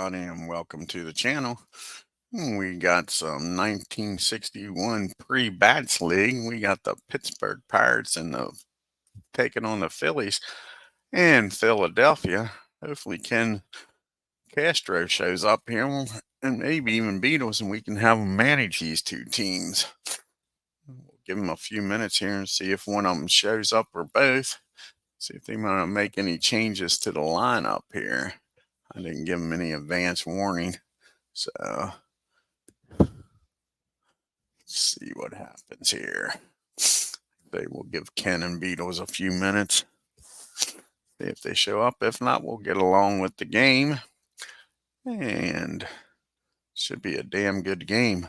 everybody, and welcome to the channel. We got some 1961 pre-bats league. We got the Pittsburgh Pirates and the taking on the Phillies in Philadelphia. Hopefully Ken Castro shows up here and maybe even Beatles, and we can have him manage these two teams. We'll give him a few minutes here and see if one of them shows up or both. See if they want to make any changes to the lineup here. I didn't give them any advance warning, so let's see what happens here. They will give Ken and Beatles a few minutes. See if they show up. If not, we'll get along with the game. And should be a damn good game.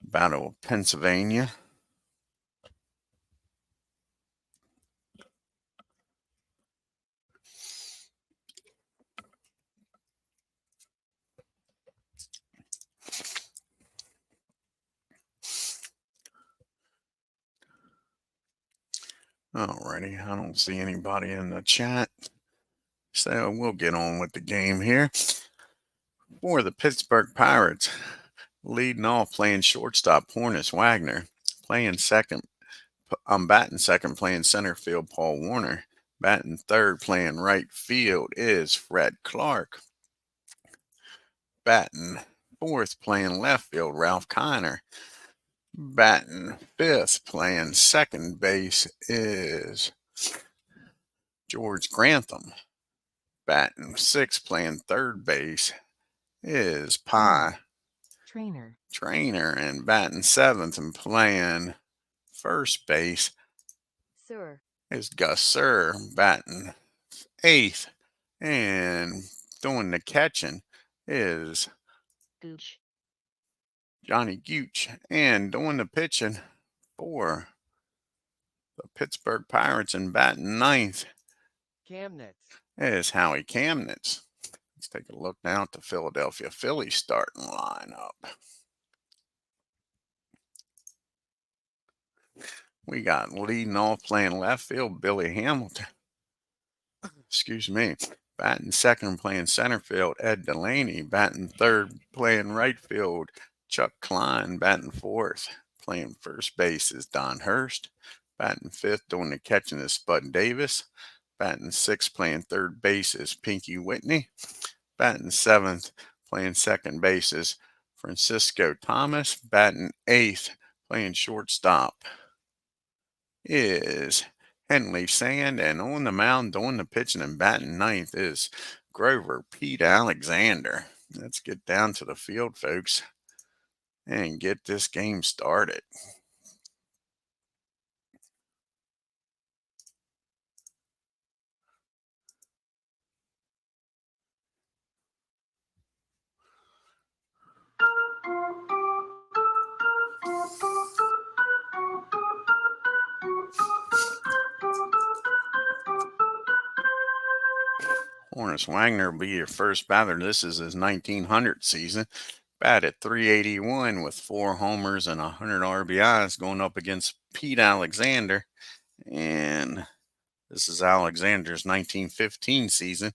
Battle of Pennsylvania. Alrighty, I don't see anybody in the chat, so we'll get on with the game here. For the Pittsburgh Pirates, leading off playing shortstop, Hornus Wagner. Playing second, I'm batting second, playing center field, Paul Warner. Batting third, playing right field is Fred Clark. Batting fourth, playing left field, Ralph Kiner. Batting fifth, playing second base is George Grantham. Batting sixth, playing third base is Pie Trainer. And batting seventh and playing first base is Gus Sir. Batting eighth and doing the catching is Johnny Gooch. And doing the pitching for the Pittsburgh Pirates and batting ninth is Howie CAMNITZ. Let's take a look now at the Philadelphia Phillies starting lineup. We got leading off playing left field, Billy Hamilton. Excuse me. Batting second, playing center field, Ed Delaney. Batting third, playing right field, Chuck Klein. Batting fourth, playing first base is Don Hurst. Batting fifth, doing the catching is Spud Davis. Batting sixth, playing third base is Pinky Whitney. Batting seventh, playing second base is Francisco Thomas. Batting eighth, playing shortstop is Henley Sand, and on the mound doing the pitching and batting ninth is Grover Pete Alexander. Let's get down to the field, folks, and get this game started. Hornus Wagner will be your first batter. This is his 1900 season. Batted .381 with 4 homers and 100 RBIs, going up against Pete Alexander. And this is Alexander's 1915 season.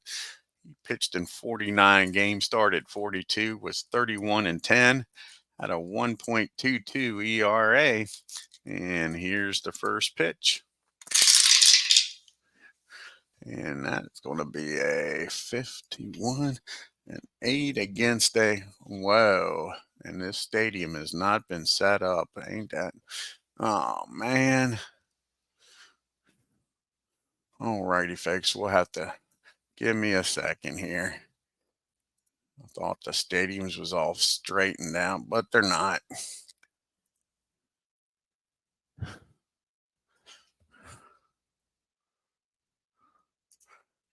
He pitched in 49 games, started 42, was 31-10, had a 1.22 ERA. And here's the first pitch. And that's going to be a 51-8 against a whoa. And this stadium has not been set up. Ain't that? Oh, man. Alrighty, folks. We'll have to give me a second here. I thought the stadiums was all straightened out, but they're not.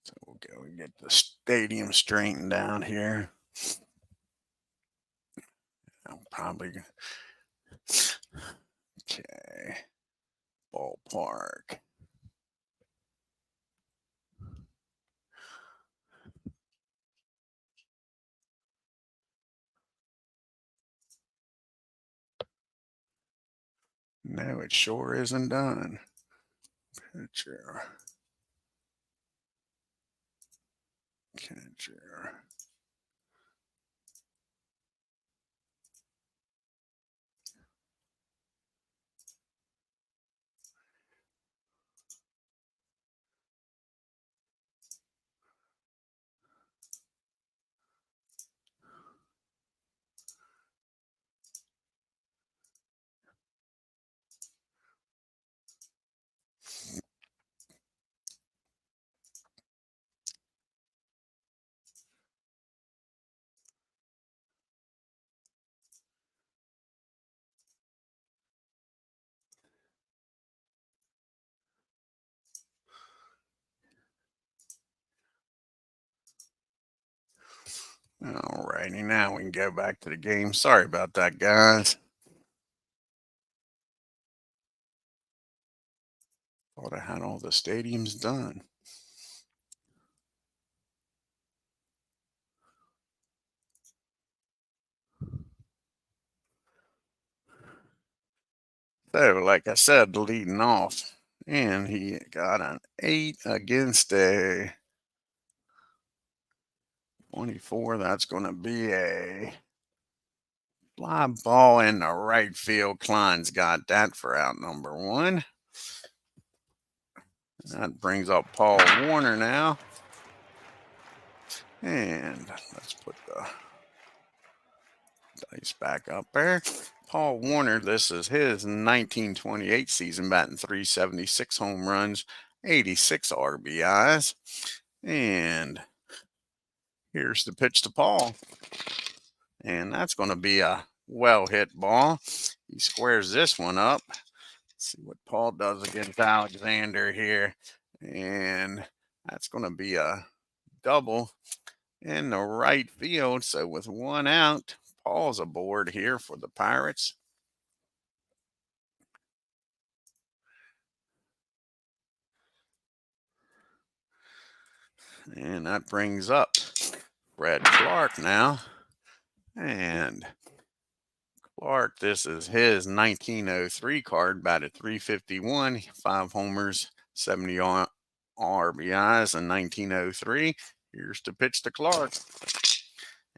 So we'll go and get the stadium straightened out here. I'll probably okay. Ballpark. No, it sure isn't done. Pitcher. Catcher. Alrighty, now we can go back to the game. Sorry about that, guys. Thought I had all the stadiums done. So, like I said, leading off, and he got an 8 against a 24. That's going to be a fly ball in the right field. Klein's got that for out number 1. That brings up Paul Warner now. And let's put the dice back up there. Paul Warner, this is his 1928 season, batting .376, home runs, 86 RBIs. And here's the pitch to Paul. And that's going to be a well-hit ball. He squares this one up. Let's see what Paul does against Alexander here. And that's going to be a double in the right field. So with 1 out, Paul's aboard here for the Pirates. And that brings up Fred Clark now. And Clark, this is his 1903 card, batted .351, 5 homers, 70 RBIs in 1903. Here's the pitch to Clark.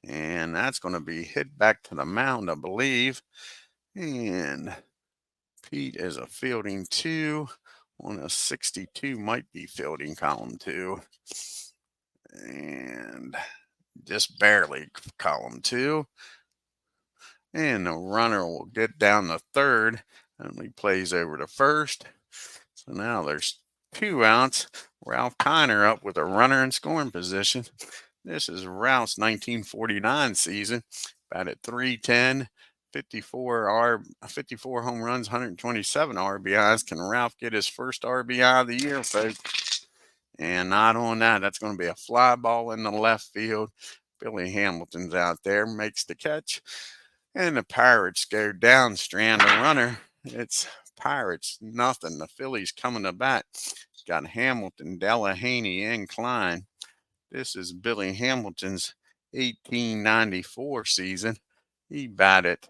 And that's going to be hit back to the mound, I believe. And Pete is a fielding 2 on a 62, might be fielding column 2. And just barely column 2. And the runner will get down to third, and he plays over to first. So now there's 2 outs. Ralph Kiner up with a runner in scoring position. This is Ralph's 1949 season, batted .310, 54 home runs, 127 RBIs. Can Ralph get his first RBI of the year, folks? And not on that. That's going to be a fly ball in the left field. Billy Hamilton's out there, makes the catch. And the Pirates go down, strand a runner. It's Pirates, nothing. The Phillies coming to bat. Got Hamilton, Delahaney, and Klein. This is Billy Hamilton's 1894 season. He batted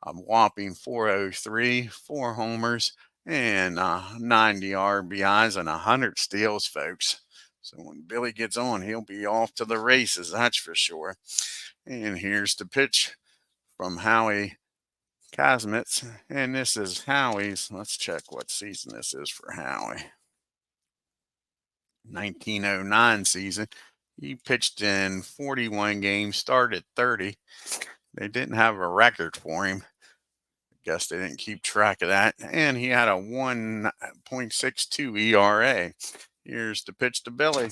a whopping .403, 4 homers, and 90 RBIs and 100 steals, folks. So when Billy gets on, he'll be off to the races, that's for sure. And here's the pitch from Howie CAMNITZ, and this is Howie's. Let's check what season this is for Howie. 1909 season. He pitched in 41 games, started 30. They didn't have a record for him. I guess they didn't keep track of that. And he had a 1.62 ERA. Here's the pitch to Billy.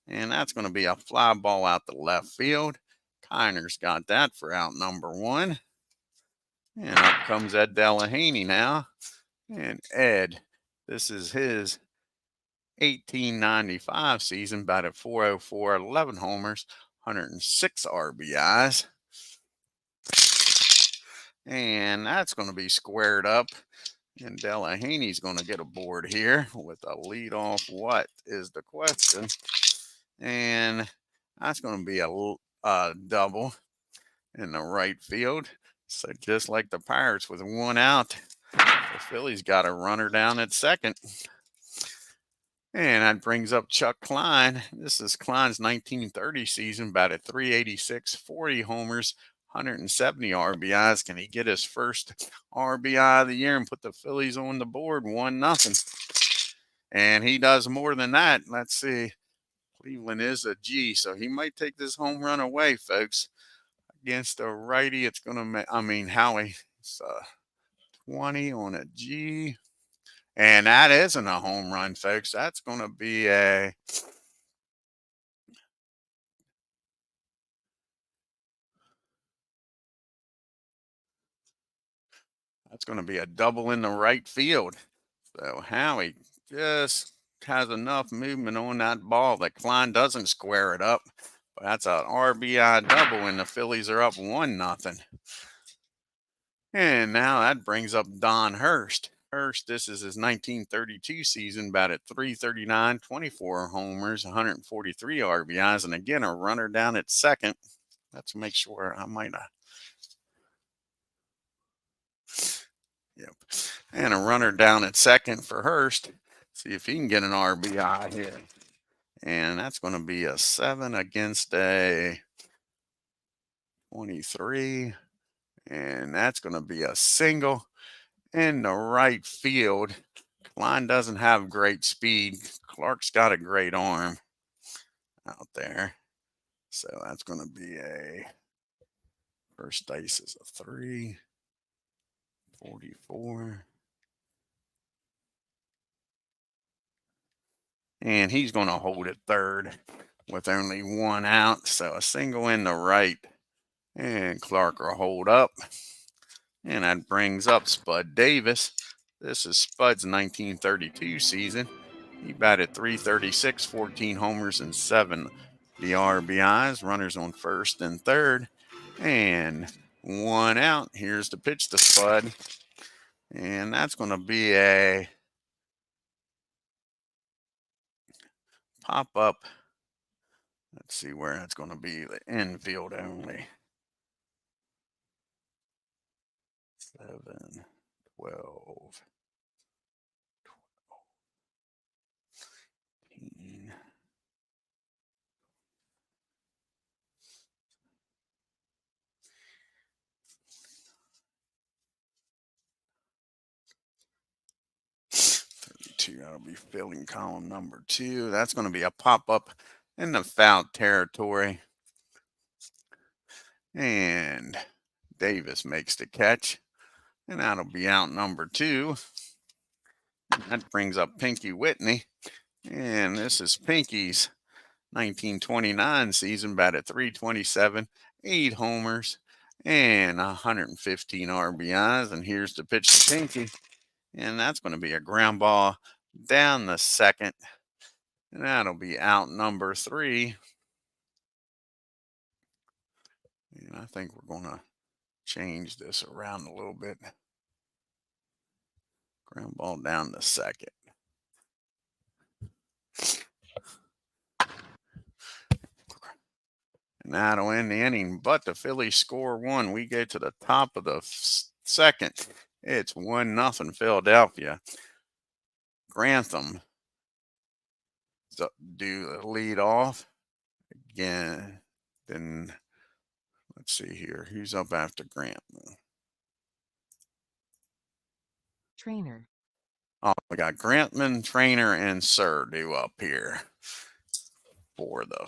And that's going to be a fly ball out the left field. Kiner's got that for out number 1. And up comes Ed Delahaney now. And Ed, this is his 1895 season, batted .404, 11 homers, 106 RBIs. And that's going to be squared up. And Delahaney's going to get aboard here with a leadoff. What is the question? And that's going to be a double in the right field. So just like the Pirates with 1 out, the Phillies got a runner down at second. And that brings up Chuck Klein. This is Klein's 1930 season, batted .386, 40 homers, 170 RBIs. Can he get his first RBI of the year and put the Phillies on the board 1-0? And he does more than that. Let's see. Cleveland is a G, so he might take this home run away, folks. Against a righty, it's going to Howie. It's 20 on a G. And that isn't a home run, folks. That's going to be a double in the right field. So Howie just has enough movement on that ball that Klein doesn't square it up. But that's an RBI double, and the Phillies are up 1-0. And now that brings up Don Hurst. Hurst, this is his 1932 season, batted .339, 24 homers, 143 RBIs, and again a runner down at second. Let's make sure I might have. Yep. And a runner down at second for Hurst. See if he can get an RBI here. And that's going to be a 7 against a 23. And that's going to be a single in the right field. Klein doesn't have great speed. Clark's got a great arm out there. So that's going to be a first base is a 3, 44. And he's going to hold it third with only 1 out. So a single in the right. And Clark will hold up. And that brings up Spud Davis. This is Spud's 1932 season. He batted .336, 14 homers, and 7 RBIs. Runners on first and third. And 1 out. Here's the pitch to Spud. And that's going to be a pop-up. Let's see where that's going to be. The infield only. 7, 12, 13. That'll be filling column number 2. That's going to be a pop-up in the foul territory. And Davis makes the catch. And that'll be out number 2. And that brings up Pinky Whitney. And this is Pinky's 1929 season, batted .327, 8 homers, and 115 RBIs. And here's the pitch to Pinky. And that's going to be a ground ball down the second. And that'll be out number 3. And I think we're going to change this around a little bit. Ground ball down the second. And that'll end the inning. But the Phillies score 1. We get to the top of the second. It's 1-0 Philadelphia. Grantham do the lead off again. Then let's see here. Who's up after Grantham? Trainer. Oh, we got Grantman, Trainer, and Sir due up here for the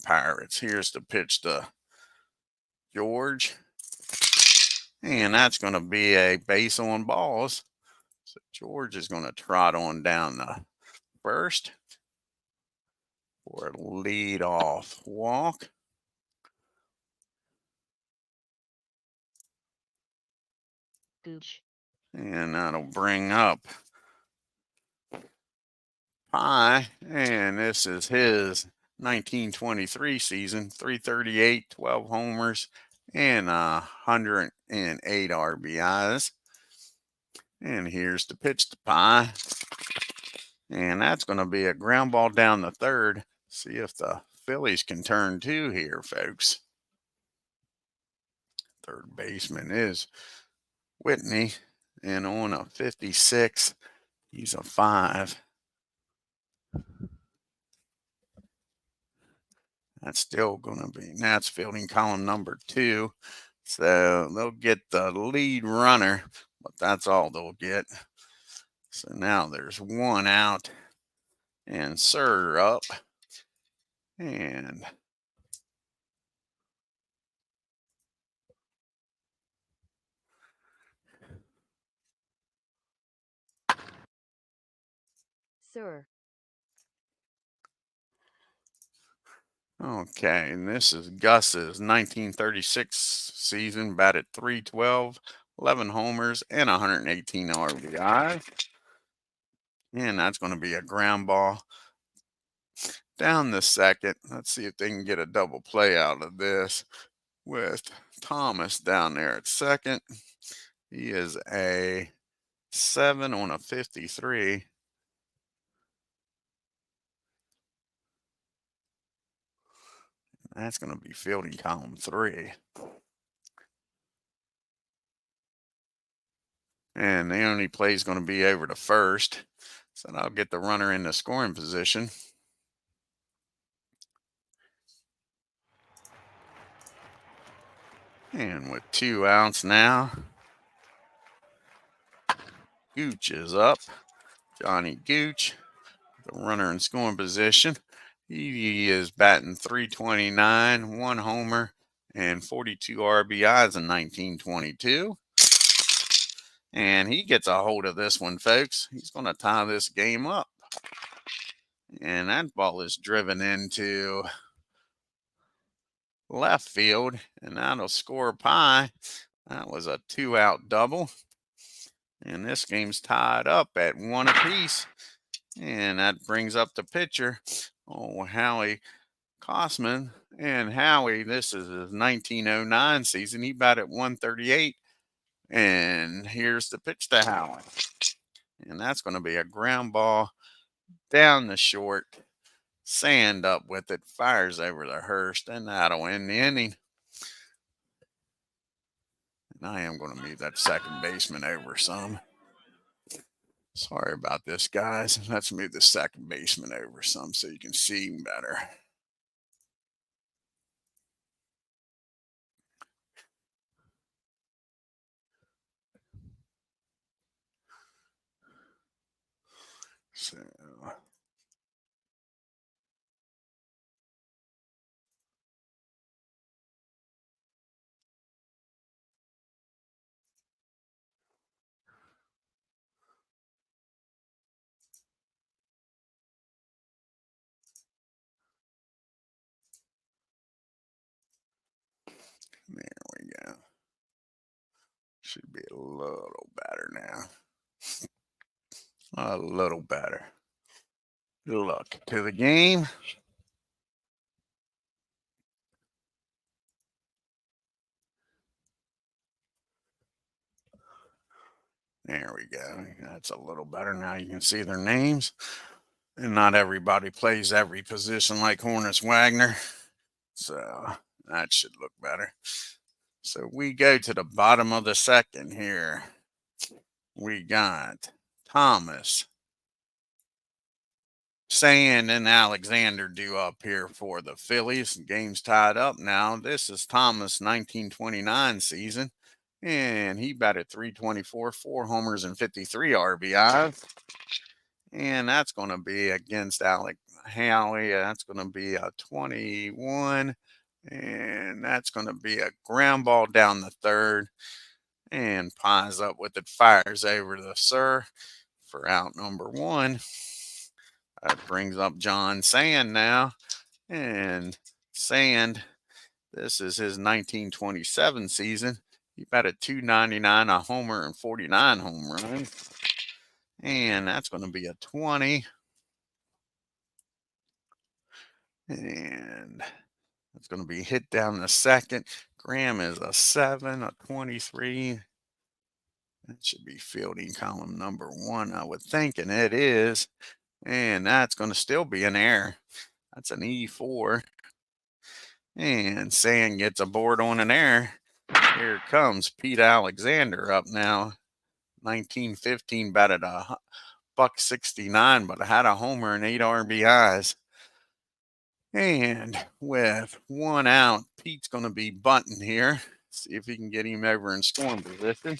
Pirates. Here's the pitch to George. And that's going to be a base on balls. So George is going to trot on down the first for a lead-off walk. Gooch. And that'll bring up Pye. And this is his 1923 season, .338, 12 homers, and 108 RBIs. And here's the pitch to Pye. And that's going to be a ground ball down the third. See if the Phillies can turn 2 here, folks. Third baseman is Whitney. And on a 56, he's a 5. That's still going to be, that's fielding column number 2. So they'll get the lead runner, but that's all they'll get. So now there's 1 out and Sir up. And Sir. okay, and this is Gus's 1936 season, batted .312, 11 homers, and 118 RBI. And that's going to be a ground ball down the second. Let's see if they can get a double play out of this with Thomas down there at second. He is a 7 on a 53. That's going to be fielding column 3. And the only play is going to be over to first. So that'll get the runner in the scoring position. And with 2 outs now, Gooch is up. Johnny Gooch, the runner in scoring position. He is batting .329, 1 homer, and 42 RBIs in 1922. And he gets a hold of this one, folks. He's going to tie this game up. And that ball is driven into left field, and that'll score Pie. That was a 2-out double. And this game's tied up at 1 apiece. And that brings up the pitcher, Howie Kosman. And Howie, this is his 1909 season. He batted .138. And here's the pitch to Howie. And that's going to be a ground ball down the short. Sand up with it, fires over the Hurst, and that'll end the inning. And I am going to move that second baseman over some. Sorry about this, guys. Let's move the second baseman over some so you can see him better. So there we go. Should be a little better now. A little better. Look to the game. There we go. That's a little better. Now you can see their names. And not everybody plays every position like Hornets Wagner. So that should look better. So we go to the bottom of the second here. We got Thomas, Sand, and Alexander due up here for the Phillies. The game's tied up now. This is Thomas' 1929 season. And he batted .324, 4 homers, and 53 RBIs. And that's going to be against Howie. That's going to be a 21. And that's going to be a ground ball down the third. And Pie's up with it, fires over the Sir for out number 1. That brings up John Sand now. And Sand, this is his 1927 season. He batted .299, a homer, and 49 home runs. And that's going to be a 20. And it's going to be hit down the second. Graham is a 7, a 23. That should be fielding column number 1, I would think, and it is. And that's going to still be an error. That's an E4. And Sand gets a board on an error. Here comes Pete Alexander up now. 1915, batted a .169, but had a homer and 8 RBIs. And with 1 out, Pete's going to be bunting here. See if he can get him over in scoring position.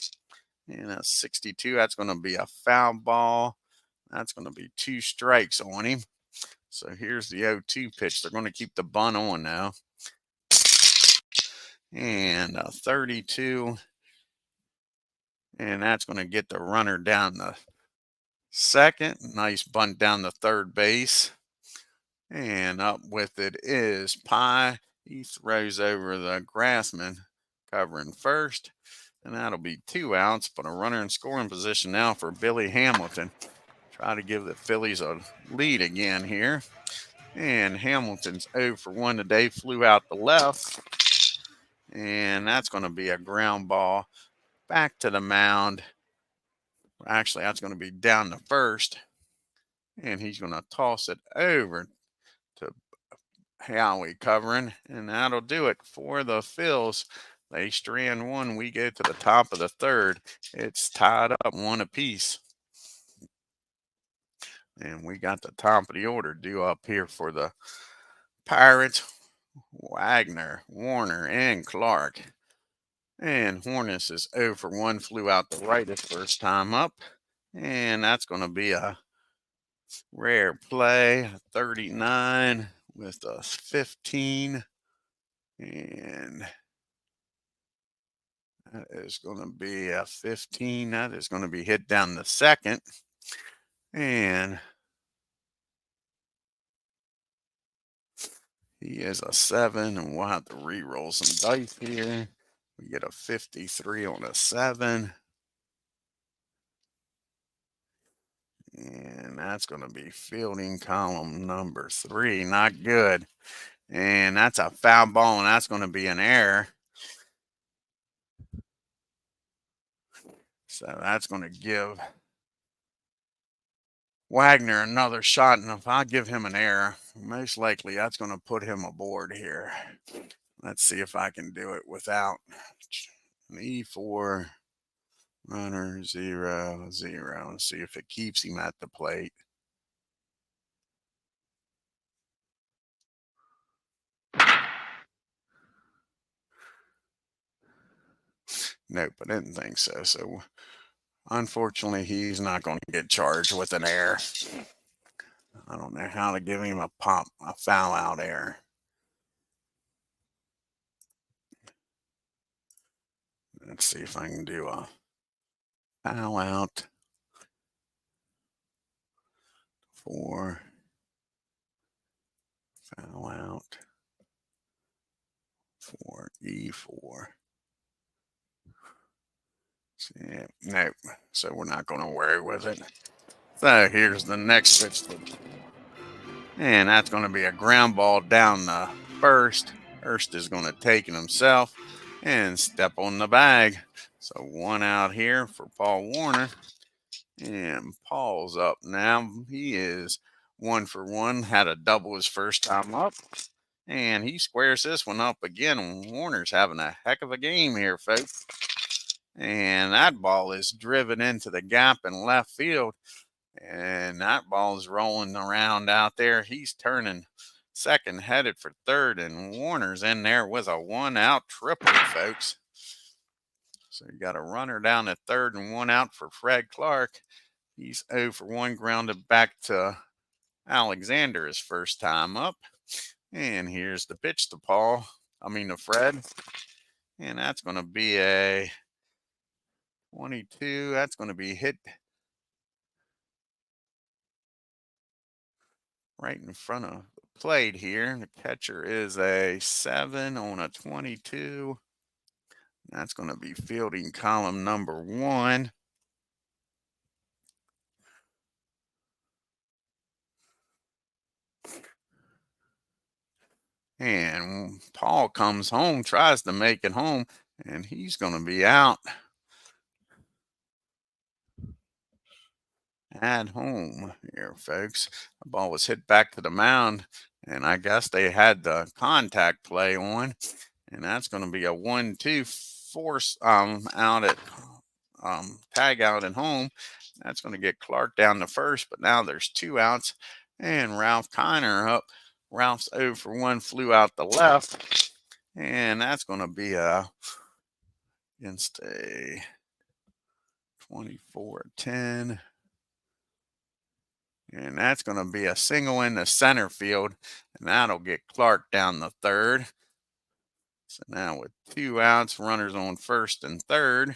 And a 62, that's going to be a foul ball. That's going to be 2 strikes on him. So here's the 0-2 pitch. They're going to keep the bunt on now. And a 32. And that's going to get the runner down the second. Nice bunt down the third base. And up with it is Pie. He throws over the Grassman, covering first. And that'll be 2 outs, but a runner in scoring position now for Billy Hamilton. Try to give the Phillies a lead again here. And Hamilton's 0 for 1 today, flew out the left. And that's going to be a ground ball back to the mound. Actually, that's going to be down the first. And he's going to toss it over to Howie covering. And that'll do it for the Phils. They strand one. We go to the top of the third. It's tied up 1 apiece. And we got the top of the order due up here for the Pirates. Wagner, Warner, and Clark. And Horness is 0 for 1, flew out the right his first time up. And that's going to be a rare play, 39 with a 15. And that is going to be a 15. That is going to be hit down the second. And he is a 7. And we'll have to re-roll some dice here. We get a 53 on a 7. And that's going to be fielding column number 3. Not good. And that's a foul ball, and that's going to be an error. So that's going to give Wagner another shot. And if I give him an error, most likely that's going to put him aboard here. Let's see if I can do it without an E4, runner 0, 0. Let's see if it keeps him at the plate. Nope, I didn't think so. So unfortunately, he's not going to get charged with an error. I don't know how to give him a foul out error. Let's see if I can do a foul out for foul out for E4. See, nope. So we're not going to worry with it. So here's the next pitch. And that's going to be a ground ball down the first. Hurst is going to take it himself and step on the bag. So 1 out here for Paul Warner. And Paul's up now. He is 1 for 1. Had a double his first time up. And he squares this one up again. Warner's having a heck of a game here, folks. And that ball is driven into the gap in left field. And that ball is rolling around out there. He's turning second, headed for third. And Warner's in there with a 1 out triple, folks. So you got a runner down at third and 1 out for Fred Clark. He's 0 for 1, grounded back to Alexander his first time up. And here's the pitch to Fred. And that's going to be a 22. That's going to be hit right in front of the plate here. The catcher is a 7 on a 22. That's going to be fielding column number 1. And Paul comes home, tries to make it home, and he's going to be out at home here, folks. The ball was hit back to the mound, and I guess they had the contact play on, and that's going to be a 1-2 force out at tag out at home. That's going to get Clark down to first, but now there's 2 outs, and Ralph Kiner up. Ralph's 0 for 1, flew out the left, and that's going to be against a 24-10. And that's going to be a single in the center field, and that'll get Clark down the third. So now with 2 outs, runners on first and third.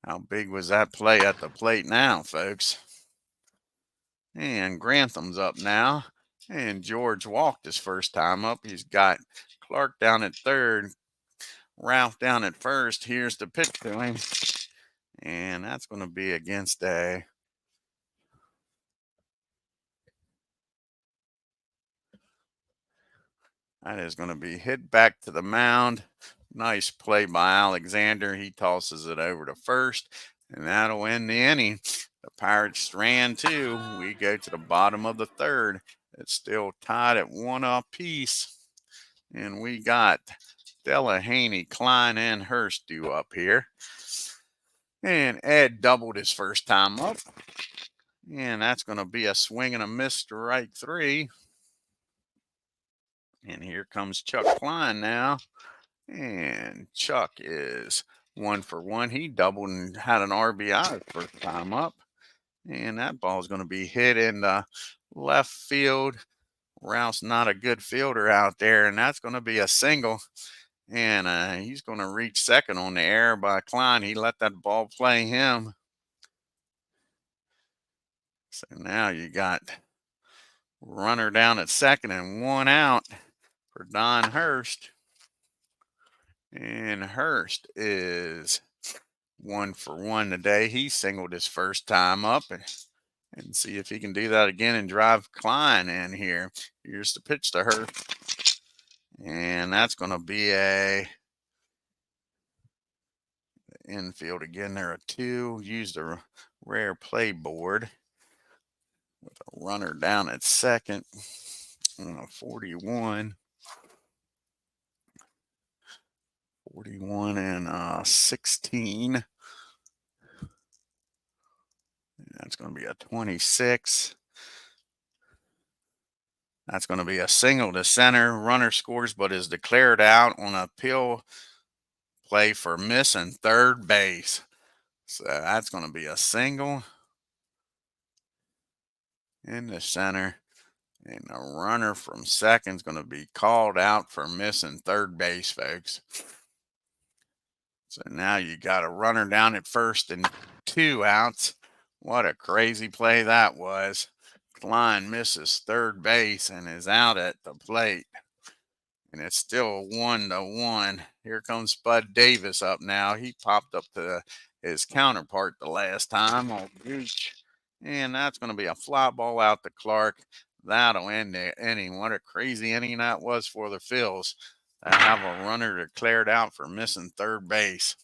How big was that play at the plate now, folks? And Grantham's up now. And George walked his first time up. He's got Clark down at third, Ralph down at first. Here's the pitch to him. And that's going to be against a That is going to be hit back to the mound. Nice play by Alexander. He tosses it over to first, and that'll end the inning. The Pirates ran two. We go to the bottom of the third. It's still tied at 1 apiece. And we got Delahaney, Klein, and Hurst due up here. And Ed doubled his first time up. And that's going to be a swing and a miss, strike 3. And here comes Chuck Klein now. And Chuck is 1 for 1. He doubled and had an RBI first time up. And that ball is going to be hit in the left field. Ralph's not a good fielder out there, and that's going to be a single. And he's going to reach second on the error by Klein. He let that ball play him. So now you got runner down at second and 1 out for Don Hurst. And Hurst is 1 for 1 today. He singled his first time up, and see if he can do that again and drive Klein in here. Here's the pitch to Hurst. And that's going to be a infield again. There are 2. Use the rare play board with a runner down at second. 41. 41 and 16. That's going to be a 26. That's going to be a single to center. Runner scores but is declared out on a peel play for missing third base. So that's going to be a single in the center. And the runner from second is going to be called out for missing third base, folks. So now you got a runner down at first and 2 outs. What a crazy play that was. Klein misses third base and is out at the plate. And it's still 1-1. Here comes Spud Davis up now. He popped up to his counterpart the last time. Oh, Gooch. And that's going to be a fly ball out to Clark. That'll end the inning. What a crazy inning that was for the Phils. To have a runner declared out for missing third base.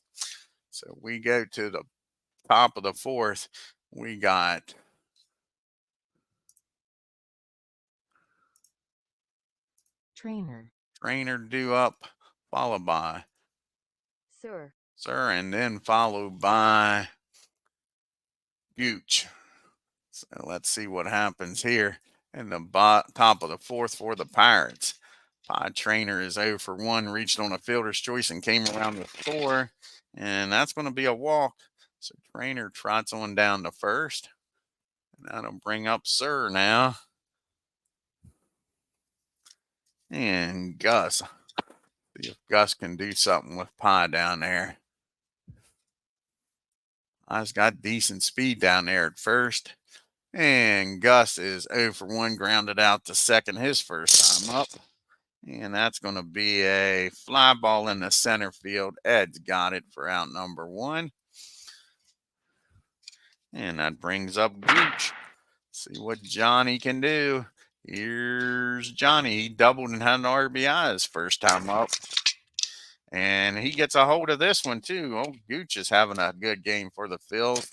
So we go to the top of the 4th. We got Trainer. due up, followed by Sir. and then followed by Gooch. So let's see what happens here in the top of the 4th for the Pirates. Trainer is 0 for 1, reached on a fielder's choice and came around the score. And that's going to be a walk. So Trainer trots on down to first. And that'll bring up Sir now. And Gus. See if Gus can do something with Pie down there. Pi's got decent speed down there at first. And Gus is 0 for 1, grounded out to second his first time up. And that's going to be a fly ball in the center field. Ed's got it for out number 1. And that brings up Gooch. See what Johnny can do. Here's Johnny. He doubled and had an RBI his first time up. And he gets a hold of this one, too. Oh, Gooch is having a good game for the Phils.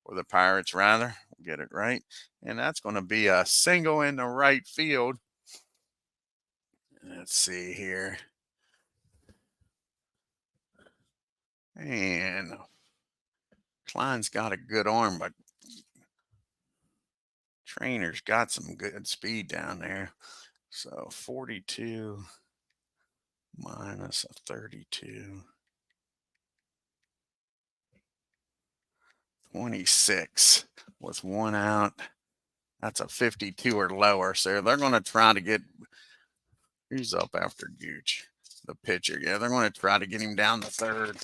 Or the Pirates, rather. Get it right. And that's going to be a single in the right field. Let's see here. And Klein's got a good arm, but Trainer's got some good speed down there. So 42 minus a 32. 26 with 1 out. That's a 52 or lower. So they're going to try to get, who's up after Gooch? The pitcher. Yeah, they're going to try to get him down the third.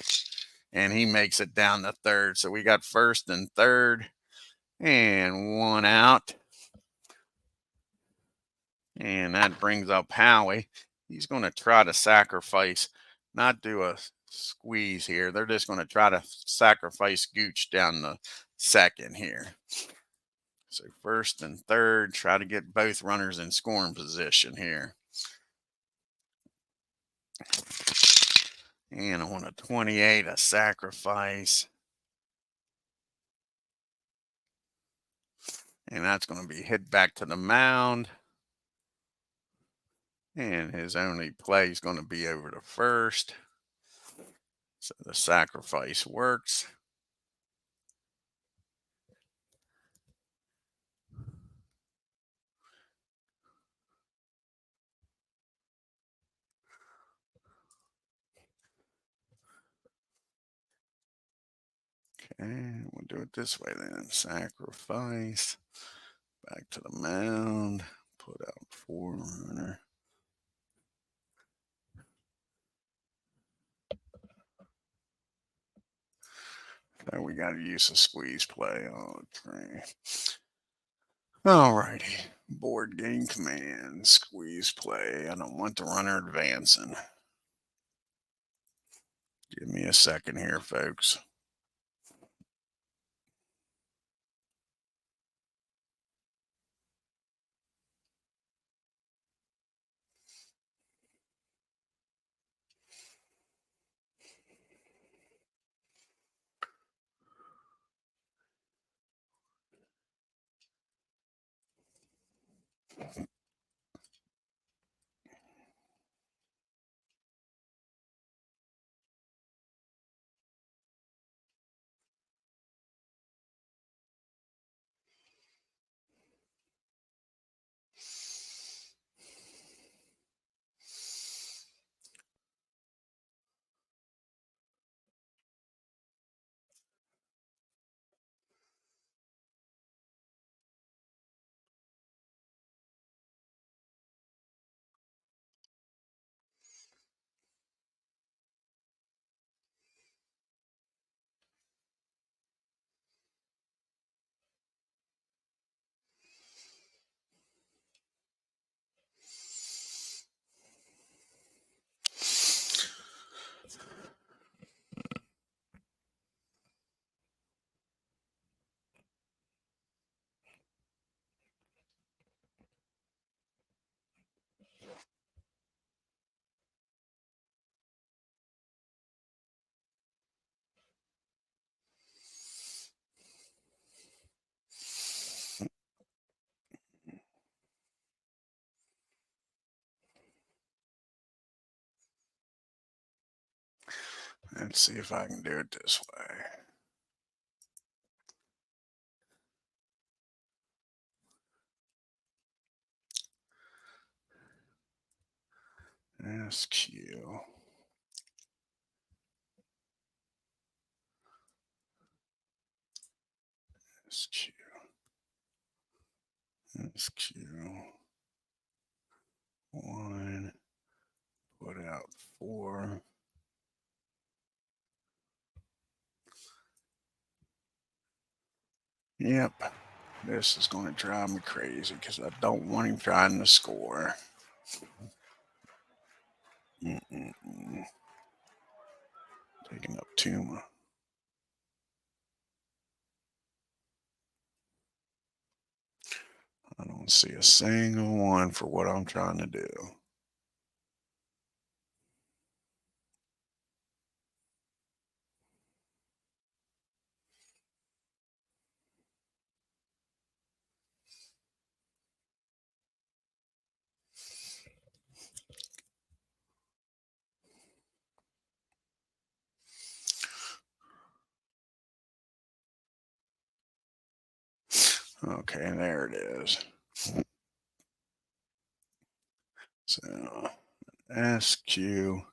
And he makes it down the third. So we got first and third. And 1 out. And that brings up Howie. He's going to try to sacrifice, not do a squeeze here. They're just going to try to sacrifice Gooch down the second here. So first and third, try to get both runners in scoring position here. And on a 28, a sacrifice. And that's going to be hit back to the mound. And his only play is going to be over to first. So the sacrifice works. Okay, we'll do it this way then. Sacrifice. Back to the mound. Put out forerunner. So we got to use a squeeze play on the train. Alrighty. Board game command. Squeeze play. I don't want the runner advancing. Give me a second here, folks. Let's see if I can do it this way. SQ. SQ. SQ. 1. Put out 4. Yep. This is going to drive me crazy because I don't want him trying to score. Taking up Tuma. I don't see a single one for what I'm trying to do. Okay, there it is. So SQZ6.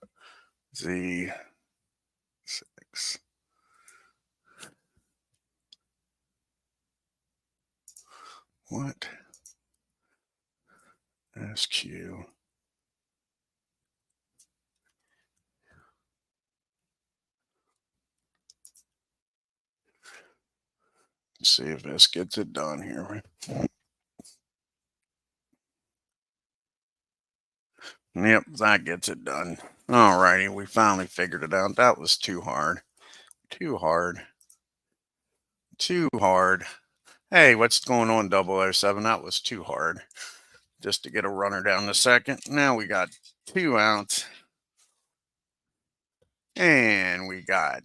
What? SQ. Let's see if this gets it done here. Yep, that gets it done. Alrighty, we finally figured it out. That was too hard. Too hard. Too hard. Hey, what's going on, 007? That was too hard. Just to get a runner down the second. Now we got 2 outs. And we got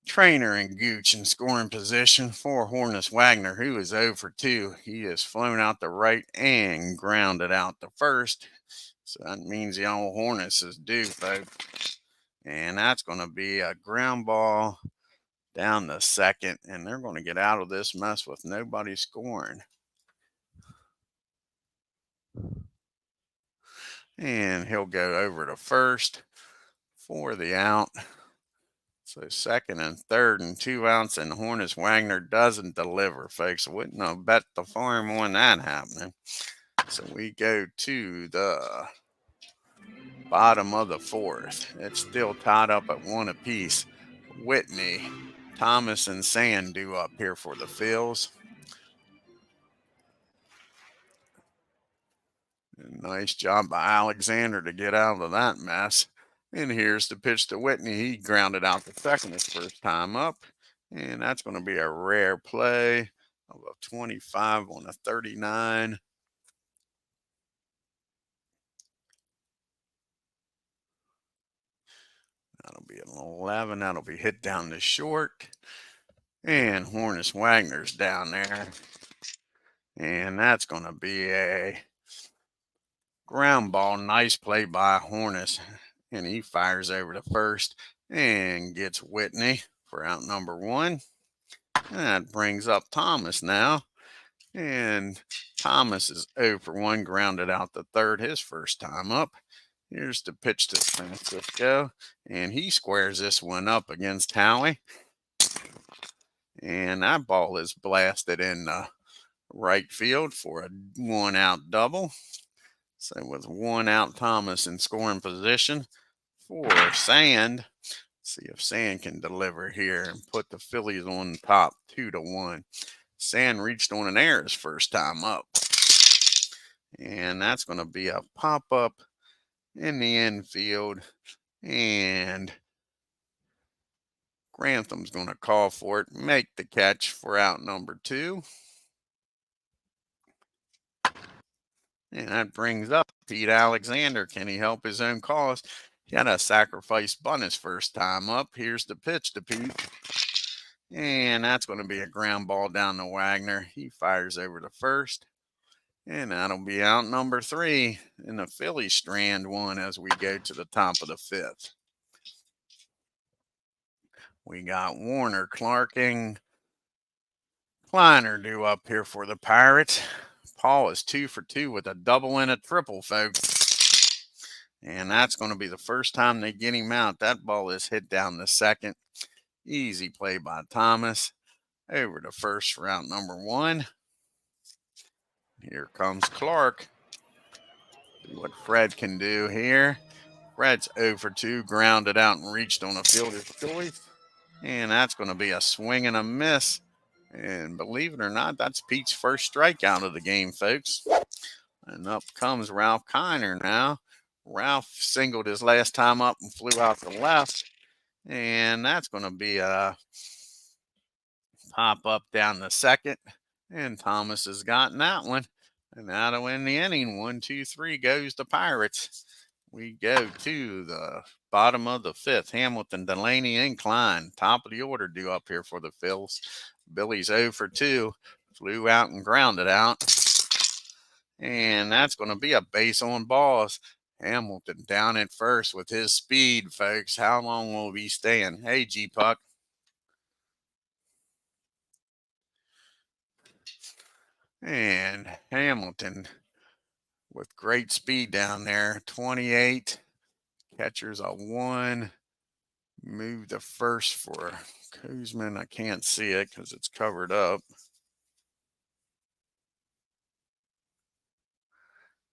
Trainer and Gooch in scoring position for Hornus Wagner, who is 0 for 2. He has flown out the right and grounded out the first. So that means the old Hornets is due, folks. And that's going to be a ground ball down the second. And they're going to get out of this mess with nobody scoring. And he'll go over to first for the out. So second and third and 2 outs, and Hornus Wagner doesn't deliver, folks. I wouldn't have bet the farm on that happening. So we go to the bottom of the fourth. It's still tied up at 1 apiece. Whitney, Thomas, and Sand due up here for the Phils. Nice job by Alexander to get out of that mess. And here's the pitch to Whitney. He grounded out the second his first time up. And that's going to be a rare play of a 25 on a 39. That'll be an 11. That'll be hit down the short. And Hornus Wagner's down there. And that's going to be a ground ball. Nice play by Hornus. And he fires over to first and gets Whitney for out number 1. That brings up Thomas now. And Thomas is 0 for 1, grounded out the third his first time up. Here's the pitch to Francisco. And he squares this one up against Howie. And that ball is blasted in right field for a 1-out double. So with 1 out, Thomas in scoring position for Sand. See if Sand can deliver here and put the Phillies on top 2-1. Sand reached on an error his first time up. And that's going to be a pop-up in the infield. And Grantham's going to call for it, make the catch for out number 2. And that brings up Pete Alexander. Can he help his own cause? He had a sacrifice bunt his first time up. Here's the pitch to Pete. And that's going to be a ground ball down to Wagner. He fires over to first. And that'll be out number 3 in the Phillies strand 1 as we go to the top of the 5th. We got Warner, Clarking, Kleiner due up here for the Pirates. Paul is 2 for 2 with a double and a triple, folks. And that's going to be the first time they get him out. That ball is hit down the second. Easy play by Thomas. Over to first for out number 1. Here comes Clark. See what Fred can do here. Fred's 0 for 2, grounded out and reached on a fielder's choice. And that's going to be a swing and a miss. And believe it or not, that's Pete's first strikeout of the game, folks. And up comes Ralph Kiner now. Ralph singled his last time up and flew out to left. And that's going to be a pop up down the second. And Thomas has gotten that one. And that'll end the inning. 1, 2, 3 goes the Pirates. We go to the bottom of the 5th. Hamilton, Delaney, and Klein. Top of the order due up here for the Phils. Billy's 0 for 2. Flew out and grounded out. And that's going to be a base on balls. Hamilton down at first with his speed, folks. How long will he be staying? Hey, G-Puck. And Hamilton with great speed down there. 28. Catcher's a 1. Move the first for Kuzman. I can't see it because it's covered up.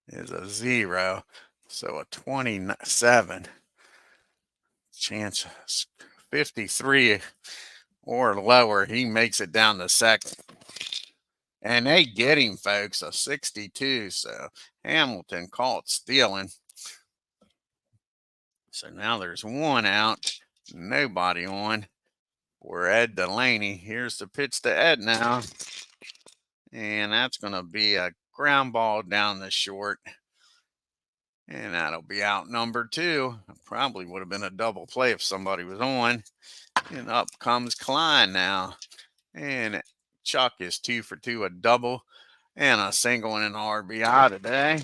Is a 0. So a 27. Chance 53 or lower. He makes it down to second. And they get him, folks, a 62. So Hamilton caught stealing. So now there's 1 out. Nobody on for Ed Delaney. Here's the pitch to Ed now. And that's going to be a ground ball down the short. And that'll be out number 2. Probably would have been a double play if somebody was on. And up comes Klein now. And Chuck is 2 for 2, a double and a single and an RBI today.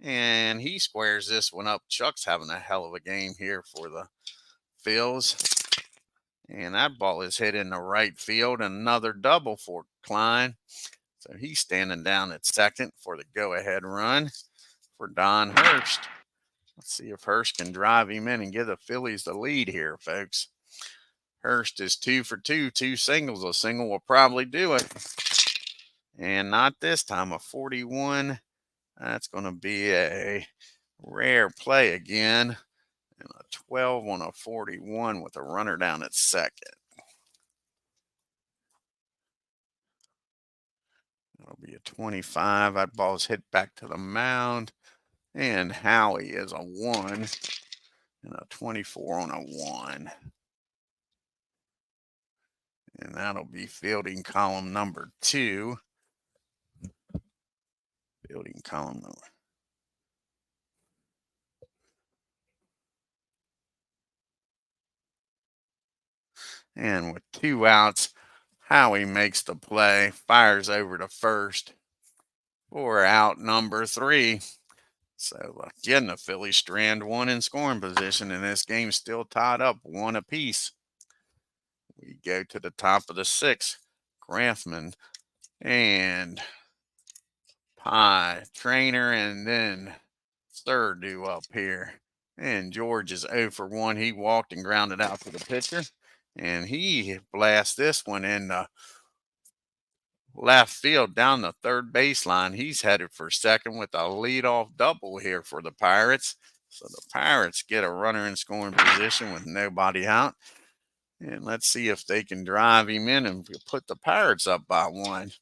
And he squares this one up. Chuck's having a hell of a game here for the Phils. And that ball is hit in the right field. Another double for Klein. So he's standing down at second for the go-ahead run for Don Hurst. Let's see if Hurst can drive him in and give the Phillies the lead here, folks. Hurst is 2 for 2, 2 singles. A single will probably do it. And not this time, a 41. That's going to be a rare play again. And a 12 on a 41 with a runner down at second. That'll be a 25. That ball's hit back to the mound. And Howie is a 1 and a 24 on a 1. And that'll be fielding column number 2. Fielding column number. And with 2 outs, Howie makes the play, fires over to first for out number 3. So again, the Phillies strand 1 in scoring position, and this game's still tied up 1 apiece. We go to the top of the 6th. Grafman and Pye, Trainer, and then third due up here. And George is 0 for 1. He walked and grounded out to the pitcher. And he blasts this one in the left field down the third baseline. He's headed for second with a leadoff double here for the Pirates. So the Pirates get a runner in scoring position with nobody out. And let's see if they can drive him in and put the Pirates up by 1.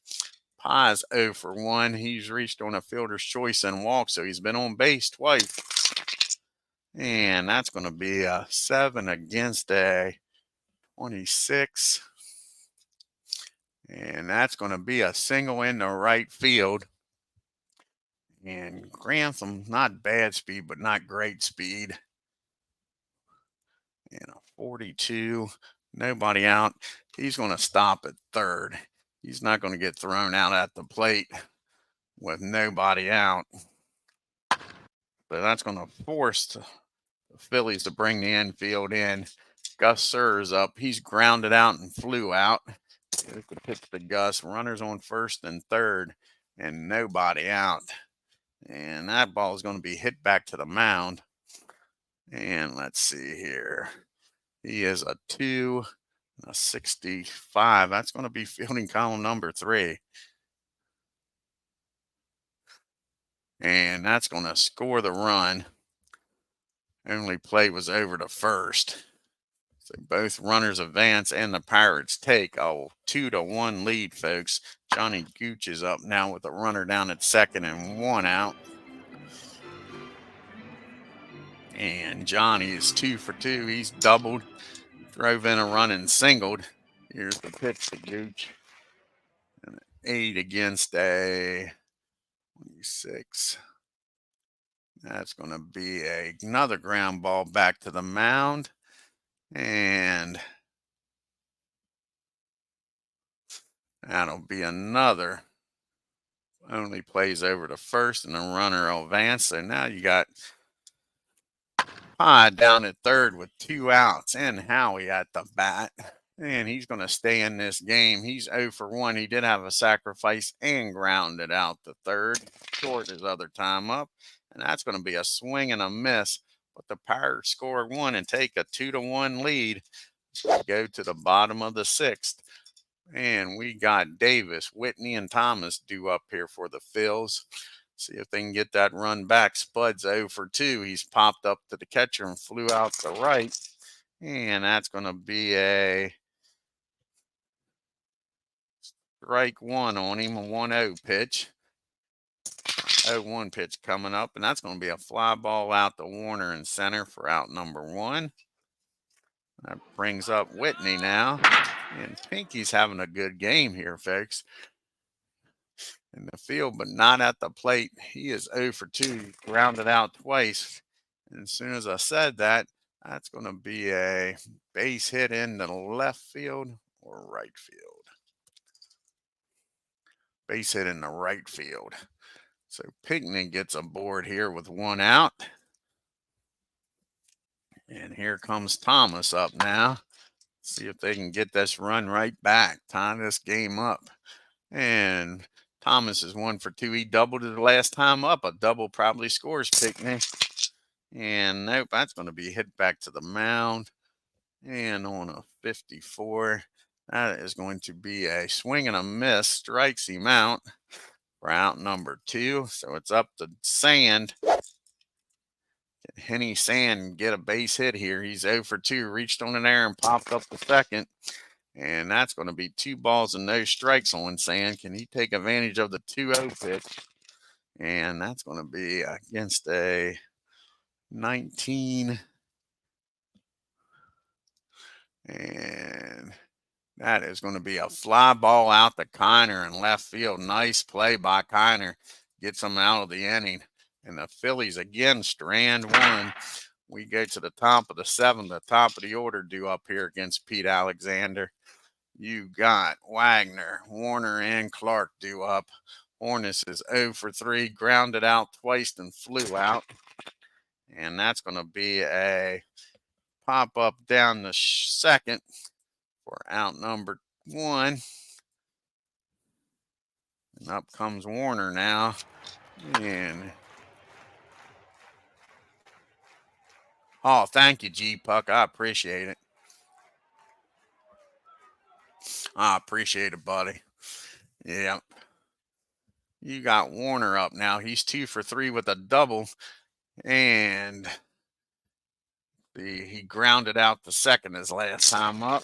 Pye's 0 for 1. He's reached on a fielder's choice and walk, so he's been on base twice. And that's going to be a 7 against a 26. And that's going to be a single in the right field. And Grantham, not bad speed, but not great speed. And a 42, nobody out. He's going to stop at third. He's not going to get thrown out at the plate with nobody out. So that's going to force the Phillies to bring the infield in. Gus Surr's up. He's grounded out and flew out. Here's the pitch to Gus. Runners on first and third, and nobody out. And that ball is going to be hit back to the mound. And let's see here. He is a 2, a 65. That's going to be fielding column number 3. And that's going to score the run. Only play was over to first. So both runners advance and the Pirates take a 2-1 lead, folks. Johnny Gooch is up now with a runner down at second and 1 out. And Johnny is 2 for 2. He's doubled, drove in a run and singled. Here's the pitch to Gooch. An 8 against a 26. That's going to be another ground ball back to the mound. And that'll be another. Only plays over to first, and the runner will advance. So now you got Pye down at third with 2 outs and Howie at the bat. And he's going to stay in this game. He's 0 for 1. He did have a sacrifice and grounded out to third. Short his other time up. And that's going to be a swing and a miss. But the Pirates score 1 and take a 2-1 lead. We go to the bottom of the 6th. And we got Davis, Whitney, and Thomas due up here for the Phils. See if they can get that run back. Spud's 0 for 2. He's popped up to the catcher and flew out to right. And that's going to be a strike 1 on him, a 1-0 pitch. 0-1 pitch coming up, and that's going to be a fly ball out to Warner in center for out number 1. That brings up Whitney now. And Pinky's having a good game here, folks. in the field, but not at the plate. He is 0 for 2, grounded out twice. And as soon as I said that, that's going to be a base hit into the left field or right field. Base hit in the right field. So Pinckney gets aboard here with 1 out. And here comes Thomas up now. See if they can get this run right back, tie this game up. And Thomas is 1 for 2. He doubled it the last time up. A double probably scores Pinckney. And nope, that's going to be hit back to the mound. And on a 54, that is going to be a swing and a miss. Strikes him out for out number 2. So it's up to Sand. Can Henny Sand get a base hit here? He's 0 for 2. Reached on an air and popped up the second. And that's going to be 2 balls and no strikes on Sand. Can he take advantage of the 2-0 pitch? And that's going to be against a 19. And that is going to be a fly ball out to Kiner in left field. Nice play by Kiner. Gets him out of the inning. And the Phillies again strand 1. We go to the top of the 7th, the top of the order due up here against Pete Alexander. You got Wagner, Warner, and Clark due up. Horness is 0 for 3, grounded out twice and flew out. And that's going to be a pop up down the second for out number 1. And up comes Warner now. And oh, thank you, G-Puck. I appreciate it. I appreciate it, buddy. Yeah. You got Warner up now. He's 2 for 3 with a double. And he grounded out the second his last time up.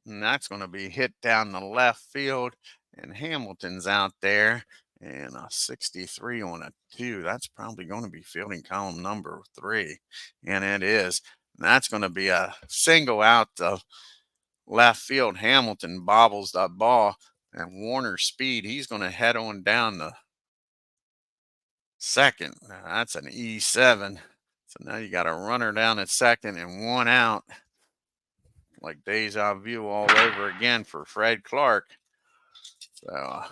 And that's going to be hit down the left field. And Hamilton's out there. And a 63 on a 2. That's probably going to be fielding column number 3. And it is. And that's going to be a single out to left field. Hamilton bobbles the ball. And Warner's speed, he's going to head on down the second. Now, that's an E7. So now you got a runner down at second and 1 out. Like deja vu all over again for Fred Clark. So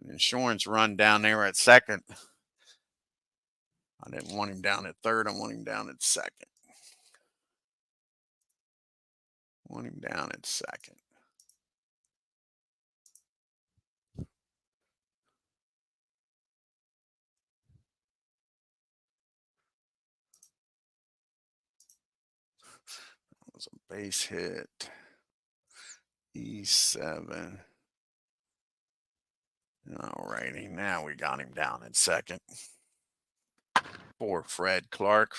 an insurance run down there at second. I didn't want him down at third. I want him down at second. Want him down at second. That was a base hit. E7. All righty, now we got him down at second. For Fred Clark.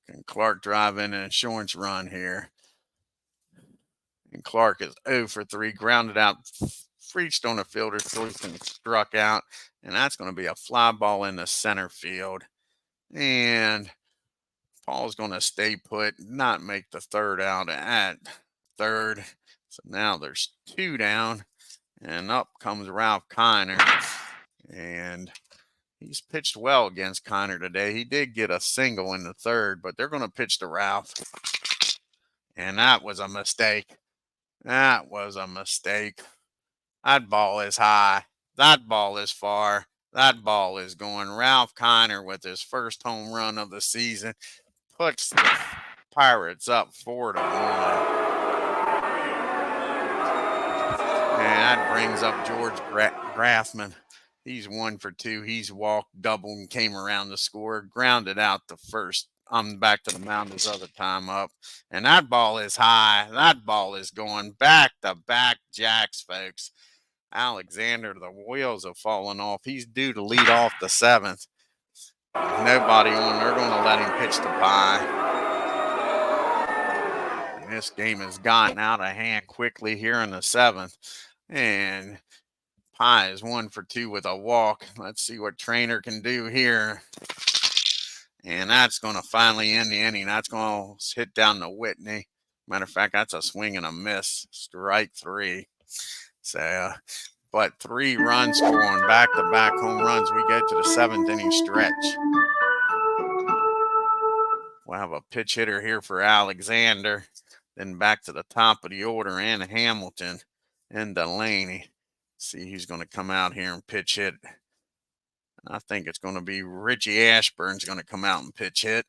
Can Clark drive in an insurance run here? And Clark is 0 for 3, grounded out, reached on a fielder, and struck out. And that's going to be a fly ball in the center field. And Paul's going to stay put, not make the third out at third. So now there's 2 down. And up comes Ralph Kiner. And he's pitched well against Kiner today. He did get a single in the third, but they're going to pitch to Ralph. And that was a mistake. That was a mistake. That ball is high. That ball is far. That ball is going. Ralph Kiner with his first home run of the season puts the Pirates up 4-1. And that brings up George Graffman. He's 1 for 2. He's walked, doubled, and came around to score. Grounded out the first. I'm back to the mound his other time up. And that ball is high. That ball is going back-to-back jacks, folks. Alexander, the wheels have fallen off. He's due to lead off the 7th. Nobody on. They're going to let him pitch to Pye. And this game has gotten out of hand quickly here in the 7th. And Pye is 1 for 2 with a walk. Let's see what Trainer can do here. And that's going to finally end the inning. That's going to hit down to Whitney. Matter of fact, that's a swing and a miss. Strike 3. So but 3 runs scoring back-to-back home runs. We go to the 7th inning stretch. We'll have a pitch hitter here for Alexander. Then back to the top of the order, and Hamilton and Delaney. See who's going to come out here and pitch hit. I think it's going to be Richie Ashburn's going to come out and pitch hit.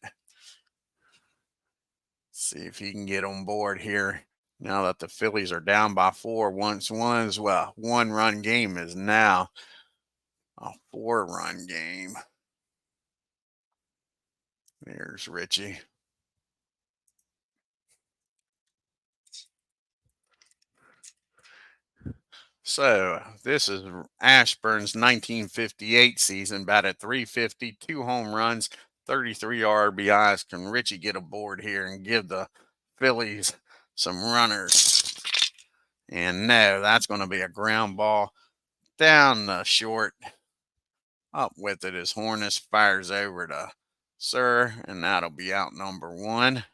See if he can get on board here. Now that the Phillies are down by 4, once was, well, 1-run game is now a 4-run game. There's Richie. So this is Ashburn's 1958 season, batted .350, 2 home runs, 33 RBIs. Can Richie get aboard here and give the Phillies some runners? And no, that's going to be a ground ball down the short. Up with it as Hornus fires over to Sir, and that'll be out number 1.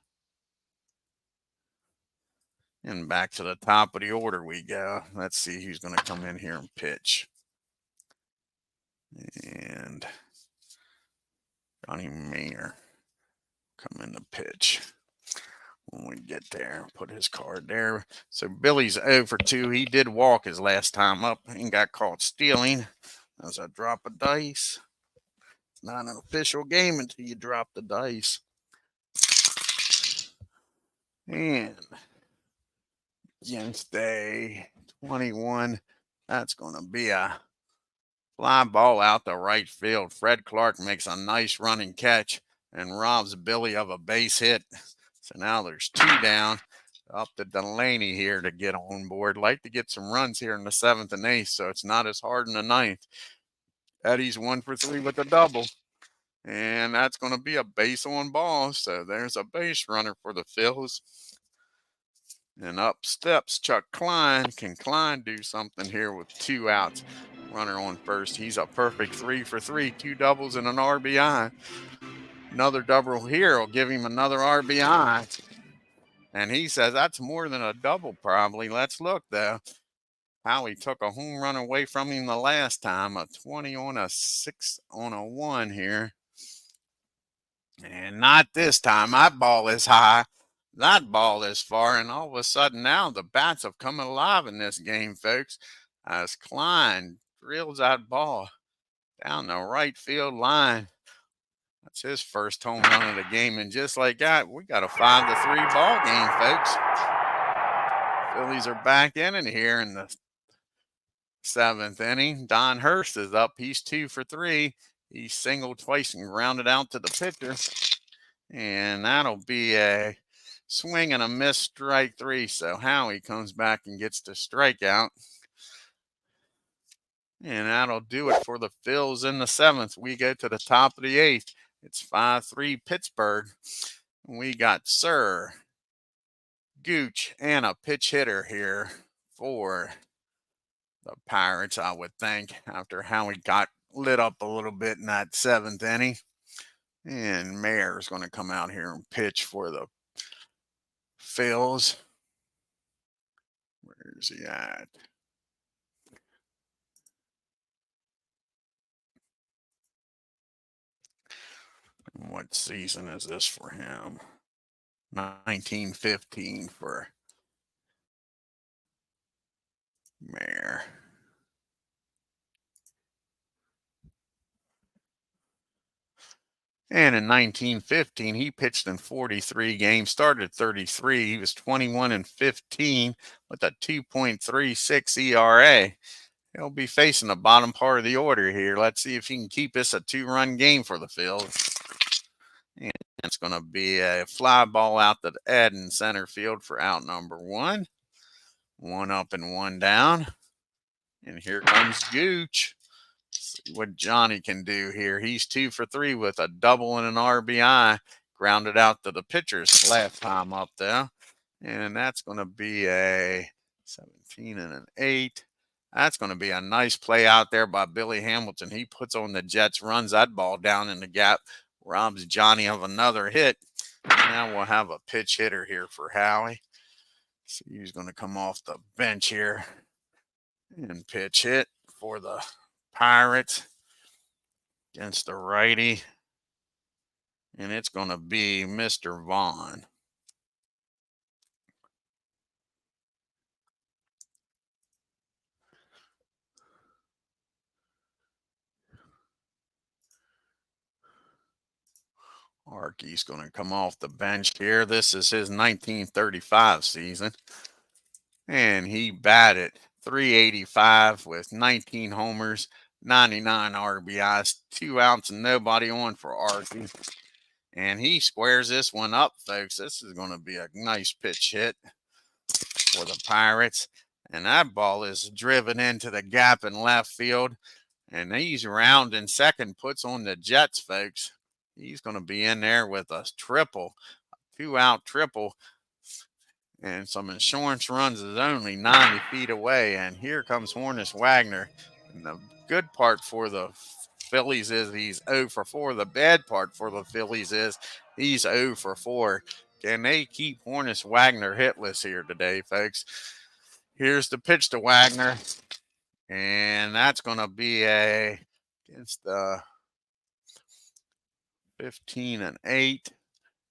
And back to the top of the order we go. Let's see who's going to come in here and pitch. And Johnny Mayer come in to pitch. When we get there, put his card there. So Billy's 0 for 2. He did walk his last time up and got caught stealing. As a drop of dice. It's not an official game until you drop the dice. And against day 21, that's going to be a fly ball out the right field. Fred Clark makes a nice running catch and robs Billy of a base hit. So now there's 2 down. Up to Delaney here to get on board. Like to get some runs here in the 7th and 8th, so it's not as hard in the 9th. Eddie's 1 for 3 with a double. And that's going to be a base on ball. So there's a base runner for the Phils. And up steps Chuck Klein. Can Klein do something here with 2 outs? Runner on first. He's a perfect 3 for 3. 2 doubles and an RBI. Another double here will give him another RBI. And he says that's more than a double probably. Let's look though. Howie took a home run away from him the last time. A 20 on a 6 on a 1 here. And not this time. That ball is high. That ball is far. And all of a sudden now the bats have come alive in this game, folks. As Klein drills that ball down the right field line. That's his first home run of the game. And just like that, we got a 5-3 ball game, folks. Phillies are back in it here in the 7th inning. Don Hurst is up. He's 2 for 3. He singled twice and grounded out to the pitcher. And that'll be a swing and a miss, strike 3. So Howie comes back and gets the strikeout. And that'll do it for the Phils in the 7th. We go to the top of the 8th. It's 5-3 Pittsburgh. We got Sir, Gooch, and a pitch hitter here for the Pirates, I would think, after Howie got lit up a little bit in that 7th inning. And Mayer's going to come out here and pitch for the Phils. Where's he at? What season is this for him? 1915 for Mayer. And in 1915, he pitched in 43 games, started 33. He was 21 and 15 with a 2.36 ERA. He'll be facing the bottom part of the order here. Let's see if he can keep this a 2-run game for the Phils. And it's going to be a fly ball out to Ed in center field for out number 1. 1 up and 1 down. And here comes Gooch. See what Johnny can do here. He's 2 for 3 with a double and an RBI. Grounded out to the pitchers last time up there. And that's going to be a 17 and an 8. That's going to be a nice play out there by Billy Hamilton. He puts on the Jets, runs that ball down in the gap, robs Johnny of another hit. Now we'll have a pitch hitter here for Howie. See who's going to come off the bench here. And pitch hit for the Pirates against the righty. And it's going to be Mr. Vaughn. Arky's going to come off the bench here. This is his 1935 season. And he batted .385 with 19 homers, 99 RBIs, 2 outs, and nobody on for Arky. And he squares this one up, folks. This is going to be a nice pitch hit for the Pirates. And that ball is driven into the gap in left field. And he's rounding second, puts on the Jets, folks. He's going to be in there with a triple, a 2-out triple. And some insurance runs is only 90 feet away. And here comes Honus Wagner. And the good part for the Phillies is he's 0 for 4. The bad part for the Phillies is he's 0 for 4. Can they keep Honus Wagner hitless here today, folks? Here's the pitch to Wagner. And that's going to be against the 15-8.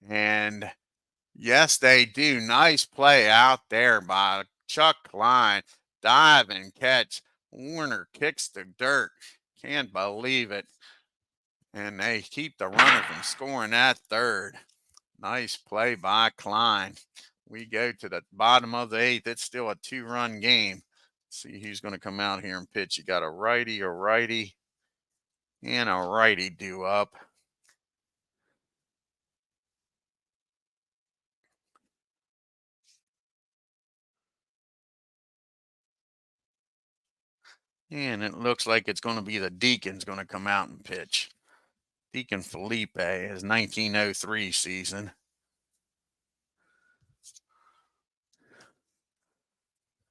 And yes, they do. Nice play out there by Chuck Klein. Dive and catch. Warner kicks the dirt. Can't believe it. And they keep the runner from scoring at third. Nice play by Klein. We go to the bottom of the 8th. It's still a 2-run game. See who's going to come out here and pitch. You got a righty, and a righty due up. And it looks like it's going to be the Deacon's going to come out and pitch. Deacon Phillippe, his 1903 season.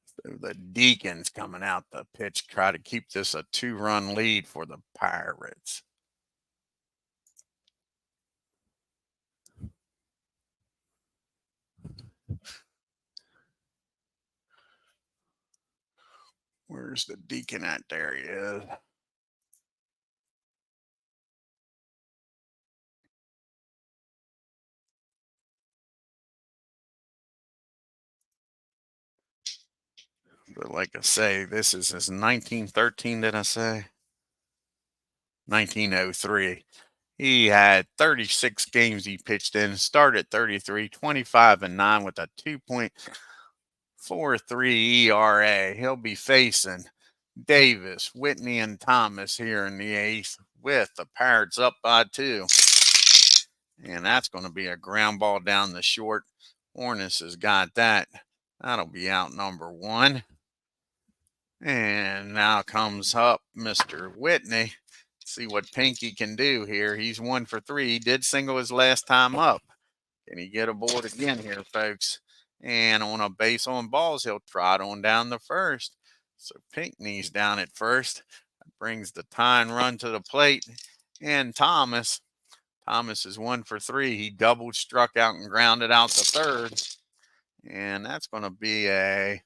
So the Deacon's coming out to pitch, try to keep this a 2-run lead for the Pirates. Where's the Deacon at? There he is. But like I say, this is his 1913, did I say? 1903. He had 36 games he pitched in, started 33, 25-9 with a 2.43 ERA. He'll be facing Davis, Whitney, and Thomas here in the 8th with the Pirates up by 2. And that's going to be a ground ball down the short. Honus has got that. That'll be out number 1. And now comes up Mr. Whitney. See what Pinky can do here. He's 1 for 3. He did single his last time up. Can he get aboard again here, folks? And on a base on balls, he'll trot on down the first. So Pinckney's down at first. Brings the tying run to the plate. And Thomas is 1 for 3. He doubled, struck out, and grounded out the third. And that's going to be a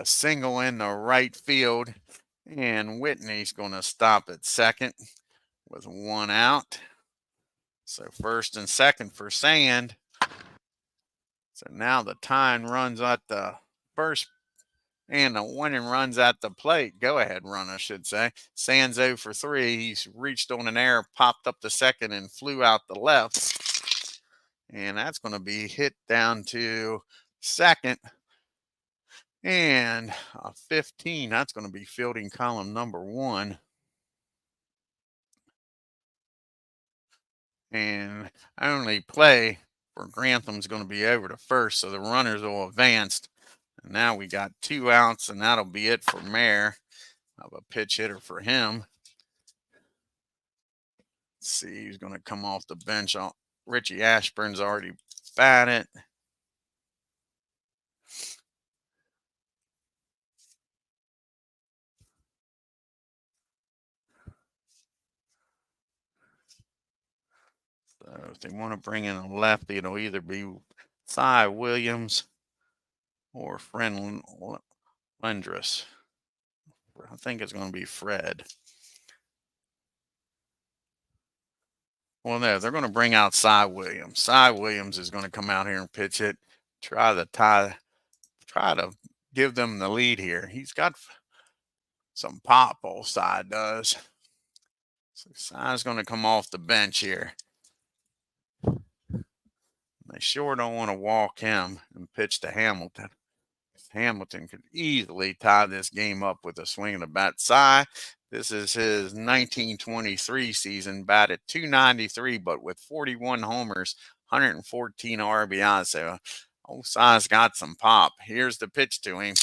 single in the right field. And Whitney's going to stop at second with 1 out. So first and second for Sand. So now the tying runs at the first and the winning runs at the plate. Go ahead run, I should say. Sand's 0 for 3. He's reached on an error, popped up to second, and flew out the left. And that's going to be hit down to second. And a 15, that's going to be fielding column number 1. And only play for Grantham's going to be over to first, so the runners will advance. And now we got 2 outs, and that'll be it for Mayer. Of a pitch hitter for him. Let's see who's going to come off the bench. Richie Ashburn's already batted. So So if they want to bring in a lefty, it'll either be Cy Williams or Friend Lendress. I think it's going to be Fred. Well, no, they're going to bring out Cy Williams. Cy Williams is going to come out here and pitch it, try to give them the lead here. He's got some pop, old Cy does. So Cy's going to come off the bench here. They sure don't want to walk him and pitch to Hamilton. Hamilton could easily tie this game up with a swing of the bat. Cy, this is his 1923 season, batted .293, but with 41 homers, 114 RBIs. So old Cy's got some pop. Here's the pitch to him.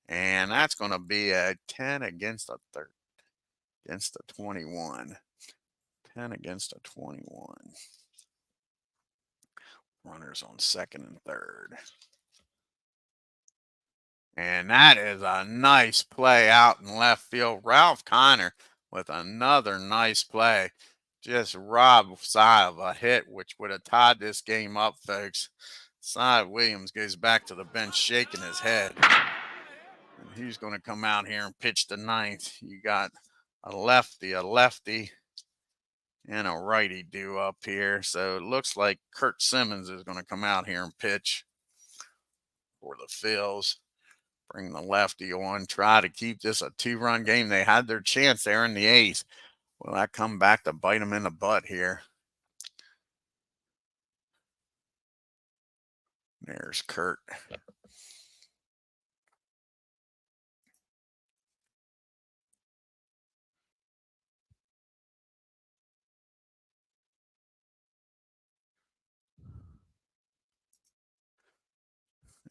And that's going to be a 10 against a 21. 10 against a 21. Runners on second and third. And that is a nice play out in left field. Ralph Kiner with another nice play. Just robbed Cy of a hit, which would have tied this game up, folks. Cy Williams goes back to the bench shaking his head. And he's going to come out here and pitch the ninth. You got a lefty, and a righty due up here. So it looks like Kurt Simmons is going to come out here and pitch for the Phillies. Bring the lefty on, try to keep this a 2-run game. They had their chance there in the 8th. Will that come back to bite them in the butt here? There's Kurt.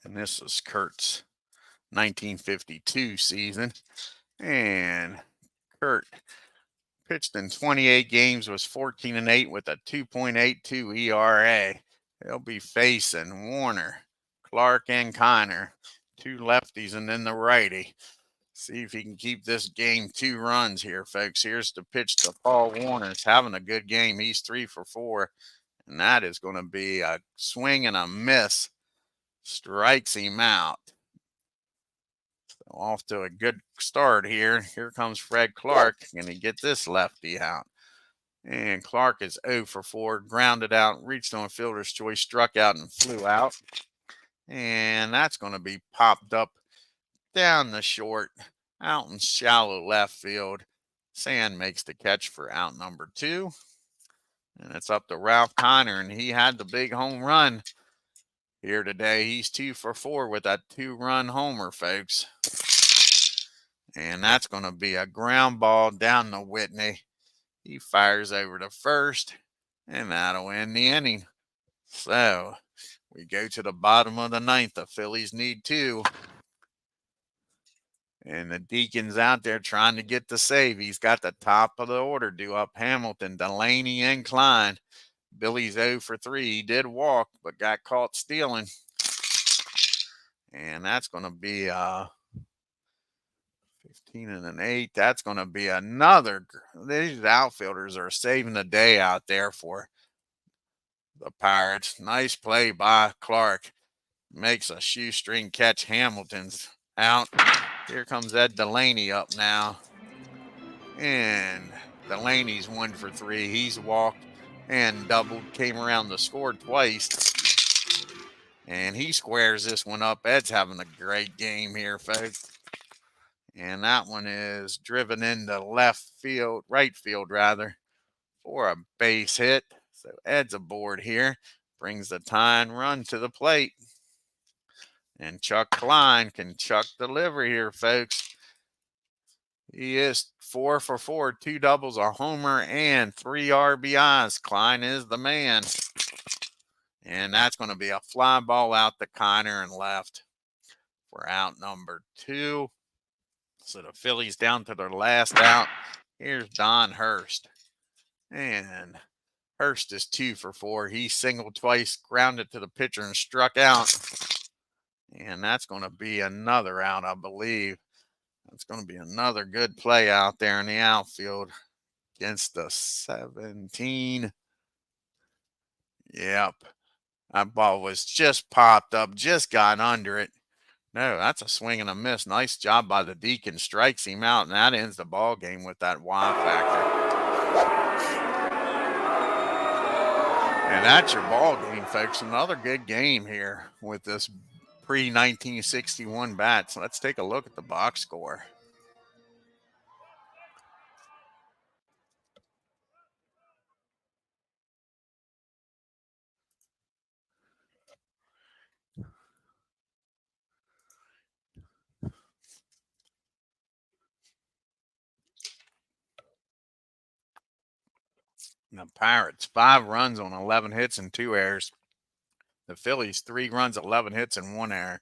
And this is Kurt's 1952 season. And Kurt pitched in 28 games, was 14-8 with a 2.82 ERA. They'll be facing Warner, Clark, and Kiner. 2 lefties and then the righty. See if he can keep this game 2 runs here, folks. Here's the pitch to Paul Warner. He's having a good game. He's 3 for 4. And that is going to be a swing and a miss. Strikes him out. So off to a good start here. Here comes Fred Clark. Can he get this lefty out? And Clark is 0 for 4. Grounded out, reached on fielder's choice, struck out, and flew out. And that's going to be popped up down the short, out in shallow left field. Sand makes the catch for out number 2. And it's up to Ralph Kiner, and he had the big home run here today. He's 2 for 4 with that 2-run homer, folks. And that's going to be a ground ball down to Whitney. He fires over to first, and that'll end the inning. So we go to the bottom of the 9th. The Phillies need 2. And the Deacon's out there trying to get the save. He's got the top of the order due up. Hamilton, Delaney, and Klein. Billy's 0 for 3. He did walk, but got caught stealing. And that's going to be 15 and an 8. That's going to be another. These outfielders are saving the day out there for the Pirates. Nice play by Clark. Makes a shoestring catch. Hamilton's out. Here comes Ed Delaney up now. And Delaney's 1 for 3. He's walked and doubled, came around to score twice. And he squares this one up. Ed's having a great game here, folks. And that one is driven into right field rather, for a base hit. So Ed's aboard here. Brings the tying run to the plate. And Chuck Klein can chuck deliver here, folks. He is 4 for 4, 2 doubles, a homer, and 3 RBIs. Klein is the man. And that's going to be a fly ball out to Kiner and left for out number 2. So the Phillies down to their last out. Here's Don Hurst. And Hurst is 2 for 4. He singled twice, grounded to the pitcher, and struck out. And that's going to be another out, I believe. That's going to be another good play out there in the outfield against the 17. Yep. That ball was just popped up, just got under it. No, that's a swing and a miss. Nice job by the Deacon. Strikes him out, and that ends the ball game with that wow factor. And that's your ball game, folks. Another good game here with this pre-1961 bats. Let's take a look at the box score. The Pirates, 5 runs on 11 hits and 2 errors. The Phillies, 3 runs, 11 hits, and 1 error.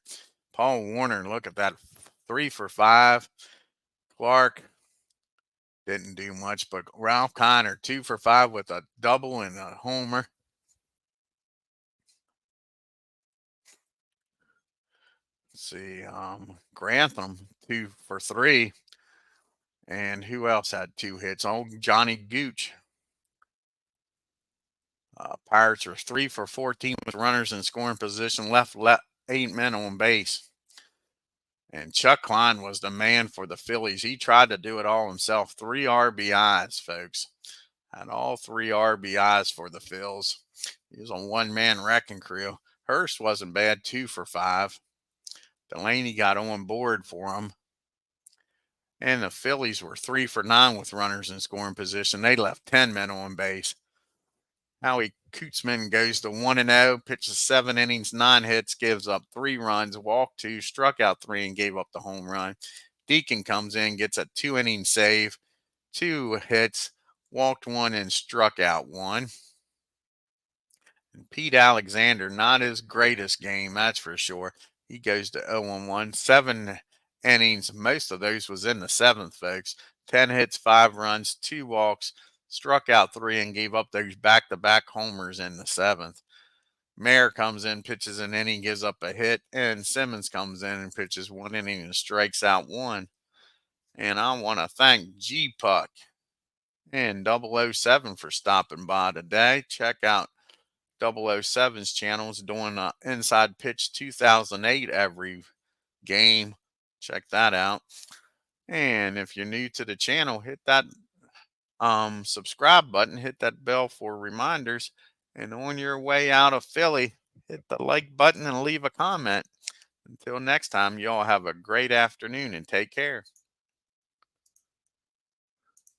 Paul Warner, look at that, 3 for 5. Clark didn't do much, but Ralph Connor, 2 for 5 with a double and a homer. Let's see, Grantham, 2 for 3. And who else had 2 hits? Oh, Johnny Gooch. Pirates are 3 for 14 with runners in scoring position, left 8 men on base. And Chuck Klein was the man for the Phillies. He tried to do it all himself. 3 RBIs, folks. Had all 3 RBIs for the Phils. He was a one-man wrecking crew. Hurst wasn't bad, 2 for 5. Delaney got on board for him. And the Phillies were 3 for 9 with runners in scoring position. They left 10 men on base. Howie Kutzman goes to 1-0, pitches 7 innings, 9 hits, gives up 3 runs, walked 2, struck out 3, and gave up the home run. Deacon comes in, gets a 2-inning save, 2 hits, walked 1, and struck out 1. And Pete Alexander, not his greatest game, that's for sure. He goes to 0-1, 7 innings. Most of those was in the 7th, folks. 10 hits, 5 runs, 2 walks, struck out 3, and gave up those back-to-back homers in the 7th. Mayer comes in, pitches an inning, gives up a hit, and Simmons comes in and pitches 1 inning and strikes out 1. And I want to thank G-Puck and 007 for stopping by today. Check out 007's channels doing Inside Pitch 2008 every game. Check that out. And if you're new to the channel, hit that subscribe button, hit that bell for reminders, and on your way out of Philly, hit the like button and leave a comment. Until next time, you all have a great afternoon and take care.